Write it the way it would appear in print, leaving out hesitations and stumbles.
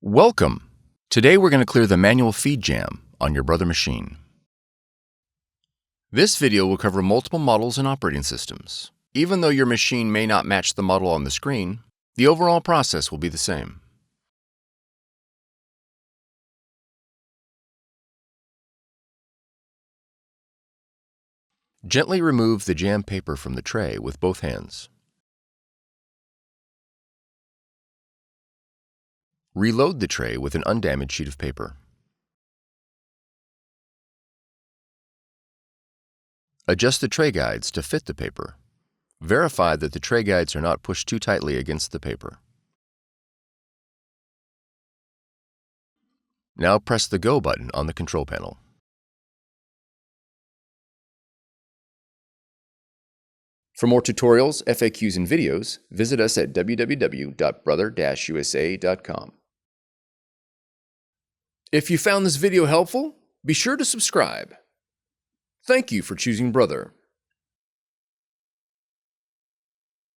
Welcome! Today we're going to clear the manual feed jam on your Brother machine. This video will cover multiple models and operating systems. Even though your machine may not match the model on the screen, the overall process will be the same. Gently remove the jam paper from the tray with both hands. Reload the tray with an undamaged sheet of paper. Adjust the tray guides to fit the paper. Verify that the tray guides are not pushed too tightly against the paper. Now press the Go button on the control panel. For more tutorials, FAQs, and videos, visit us at www.brother-usa.com. If you found this video helpful, be sure to subscribe. Thank you for choosing Brother.